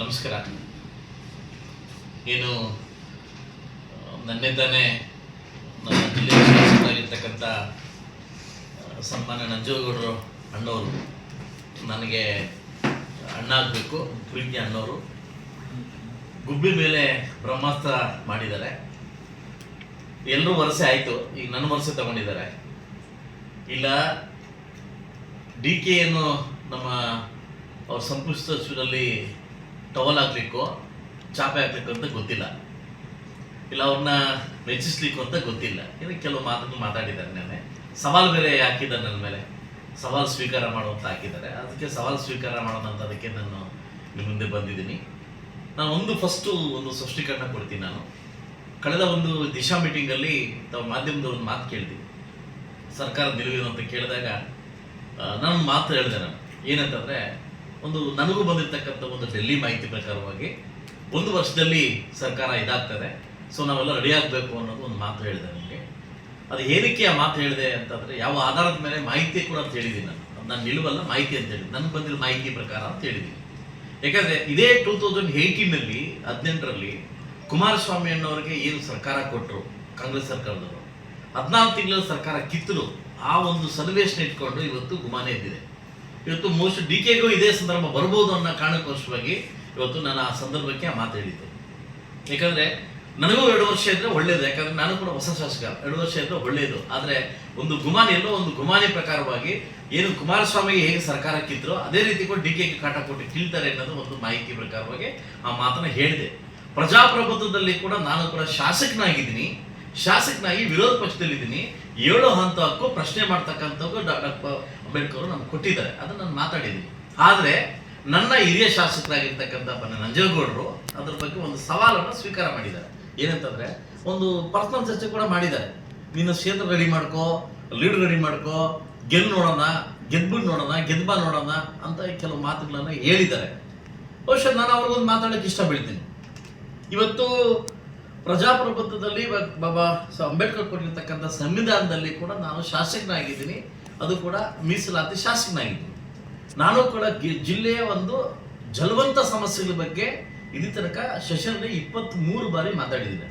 ನಮಸ್ಕಾರ. ಏನು ನನ್ನೇ ತಾನೇ ನಮ್ಮ ಜಿಲ್ಲೆಯ ಶಾಸಕರಾಗಿರ್ತಕ್ಕಂಥ ಸನ್ಮಾನ್ಯ ನಂಜೇಗೌಡರು ಅಣ್ಣವರು ನನಗೆ ಅಣ್ಣ ಆಗಬೇಕು, ಪ್ರೀತಿ ಅಣ್ಣವರು ಗುಬ್ಬಿ ಮೇಲೆ ಬ್ರಹ್ಮಾಸ್ತ್ರ ಮಾಡಿದ್ದಾರೆ. ಎಲ್ಲರೂ ವರಸೆ ಆಯಿತು, ಈಗ ನನ್ನ ವರಸೆ ತಗೊಂಡಿದ್ದಾರೆ. ಇಲ್ಲ ಡಿ ಕೆ ಏನು ನಮ್ಮ ಅವ್ರ ಸಂಪುಷ್ಟದಲ್ಲಿ ಟವಲ್ ಹಾಕ್ಲಿಕ್ಕೋ ಚಾಪೆ ಹಾಕ್ಲಿಕ್ಕೋ ಅಂತ ಗೊತ್ತಿಲ್ಲ, ಇಲ್ಲ ಅವ್ರನ್ನ ಮೆಚ್ಚಿಸ್ಲಿಕ್ಕೂ ಅಂತ ಗೊತ್ತಿಲ್ಲ. ಇನ್ನು ಕೆಲವು ಮಾತನ್ನು ಮಾತಾಡಿದ್ದಾರೆ. ನೆನ್ನೆ ಸವಾಲು ಬೇರೆ ಹಾಕಿದ್ದಾರೆ ನನ್ನ ಮೇಲೆ, ಸವಾಲು ಸ್ವೀಕಾರ ಮಾಡುವಂತ ಹಾಕಿದ್ದಾರೆ. ಅದಕ್ಕೆ ಸವಾಲು ಸ್ವೀಕಾರ ಮಾಡೋಣ ಅಂತ ಅದಕ್ಕೆ ನಾನು ನಿಮ್ಮ ಮುಂದೆ ಬಂದಿದ್ದೀನಿ. ನಾನು ಒಂದು ಸ್ಪಷ್ಟೀಕರಣ ಕೊಡ್ತೀನಿ. ನಾನು ಕಳೆದ ಒಂದು ದಿಶಾ ಮೀಟಿಂಗಲ್ಲಿ ತಾವು ಮಾಧ್ಯಮದವ್ರ ಒಂದು ಮಾತು ಕೇಳ್ತೀನಿ, ಸರ್ಕಾರದ ನಿಲುವೇನು ಅಂತ ಕೇಳಿದಾಗ ನಾನು ಮಾತು ಹೇಳಿದೆ. ನಾನು ಏನಂತಂದರೆ, ನನಗೂ ಬಂದಿರತಕ್ಕಂಥ ಒಂದು ಡೆಲ್ಲಿ ಮಾಹಿತಿ ಪ್ರಕಾರವಾಗಿ 1 ವರ್ಷದಲ್ಲಿ ಸರ್ಕಾರ ಇದಾಗ್ತದೆ, ಸೊ ನಾವೆಲ್ಲ ರೆಡಿ ಆಗಬೇಕು ಅನ್ನೋದು ಒಂದು ಮಾತು ಹೇಳಿದೆ ನನಗೆ. ಅದು ಏನಕ್ಕೆ ಆ ಮಾತು ಹೇಳಿದೆ ಅಂತಂದರೆ, ಯಾವ ಆಧಾರದ ಮೇಲೆ ಮಾಹಿತಿ ಕೂಡ ಅಂತ ಹೇಳಿದ್ದೀನಿ. ನಾನು ನಿಲುವಲ್ಲ, ಮಾಹಿತಿ ಅಂತ ಹೇಳಿದ್ದೀನಿ, ನನಗೆ ಬಂದಿರೋ ಮಾಹಿತಿ ಪ್ರಕಾರ ಅಂತ ಹೇಳಿದ್ದೀನಿ. ಯಾಕಂದರೆ ಇದೇ 2018ರಲ್ಲಿ ಕುಮಾರಸ್ವಾಮಿ ಅನ್ನೋರಿಗೆ ಏನು ಸರ್ಕಾರ ಕೊಟ್ಟರು ಕಾಂಗ್ರೆಸ್ ಸರ್ಕಾರದವರು, 14 ತಿಂಗಳ ಸರ್ಕಾರ ಕಿತ್ತರು. ಆ ಒಂದು ಸನ್ನಿವೇಶನ ಇಟ್ಕೊಂಡು ಇವತ್ತು ಗುಮಾನೆ ಎದ್ದಿದೆ. ಇವತ್ತು ಮೋಸ್ಟ್ ಡಿ ಕೆಗೂ ಇದೇ ಸಂದರ್ಭ ಬರ್ಬೋದು ಅನ್ನೋ ಕಾರಣಕ್ಕೋಸ್ಕರವಾಗಿ ಇವತ್ತು ನಾನು ಆ ಸಂದರ್ಭಕ್ಕೆ ಆ ಮಾತು ಹೇಳಿದ್ದೆ. ಯಾಕಂದರೆ ನನಗೂ 2 ವರ್ಷ ಇದ್ದರೆ ಒಳ್ಳೇದು, ಯಾಕಂದರೆ ನಾನು ಕೂಡ ಹೊಸ ಶಾಸಕ. 2 ವರ್ಷ ಇದ್ದರೆ ಒಳ್ಳೆಯದು. ಆದರೆ ಒಂದು ಗುಮಾನಿ ಪ್ರಕಾರವಾಗಿ ಏನು ಕುಮಾರಸ್ವಾಮಿಗೆ ಹೇಗೆ ಸರ್ಕಾರ ಕಿತ್ತರೋ ಅದೇ ರೀತಿ ಕೂಡ ಡಿ ಕೆಗೆ ಕಾಟ ಕೊಟ್ಟು ಕೀಳ್ತಾರೆ ಅನ್ನೋದು ಒಂದು ಮಾಹಿತಿ ಪ್ರಕಾರವಾಗಿ ಆ ಮಾತನ್ನು ಹೇಳಿದೆ. ಪ್ರಜಾಪ್ರಭುತ್ವದಲ್ಲಿ ಕೂಡ ನಾನು ಕೂಡ ಶಾಸಕನಾಗಿ ವಿರೋಧ ಪಕ್ಷದಲ್ಲಿದ್ದೀನಿ. 7 ಹಂತ ಹಕ್ಕು ಪ್ರಶ್ನೆ ಮಾಡ್ತಕ್ಕಂಥದ್ದು ಡಾಕ್ಟರ್ ಅಂಬೇಡ್ಕರ್ ನಮ್ಗೆ ಕೊಟ್ಟಿದ್ದಾರೆ, ಅದನ್ನು ನಾನು ಮಾತಾಡಿದ್ದೀನಿ. ಆದರೆ ನನ್ನ ಹಿರಿಯ ಶಾಸಕರಾಗಿರ್ತಕ್ಕಂಥ ನಂಜೇಗೌಡರು ಅದ್ರ ಬಗ್ಗೆ ಒಂದು ಸವಾಲನ್ನು ಸ್ವೀಕಾರ ಮಾಡಿದ್ದಾರೆ. ಏನಂತಂದರೆ, ಒಂದು ಪರ್ಸನಲ್ ಚರ್ಚೆ ಕೂಡ ಮಾಡಿದ್ದಾರೆ. ನಿನ್ನ ಕ್ಷೇತ್ರ ರೆಡಿ ಮಾಡ್ಕೋ, ಲೀಡ್ ರೆಡಿ ಮಾಡ್ಕೋ, ಗೆದ್ಬಿಟ್ಟು ನೋಡೋಣ ಅಂತ ಕೆಲವು ಮಾತುಗಳನ್ನು ಹೇಳಿದ್ದಾರೆ. ಬಹುಶಃ ನಾನು ಅವ್ರಿಗೊಂದು ಮಾತಾಡೋಕ್ಕೆ ಇಷ್ಟ ಬೀಳ್ತೀನಿ. ಇವತ್ತು ಪ್ರಜಾಪ್ರಭುತ್ವದಲ್ಲಿ ಬಾಬಾ ಅಂಬೇಡ್ಕರ್ ಕೊಟ್ಟಿರ್ತಕ್ಕಂಥ ಸಂವಿಧಾನದಲ್ಲಿ ಕೂಡ ನಾನು ಶಾಸಕನಾಗಿದ್ದೀನಿ, ಅದು ಕೂಡ ಮೀಸಲಾತಿ ಶಾಸಕನಾಗಿದ್ದೀನಿ. ನಾನು ಕೂಡ ಜಿಲ್ಲೆಯ ಒಂದು ಜಲವಂತ ಸಮಸ್ಯೆಗಳ ಬಗ್ಗೆ ಇಲ್ಲಿ ತನಕ ಸೆಷನ್ನಲ್ಲಿ 23 ಬಾರಿ ಮಾತಾಡಿದ್ದೀನಿ.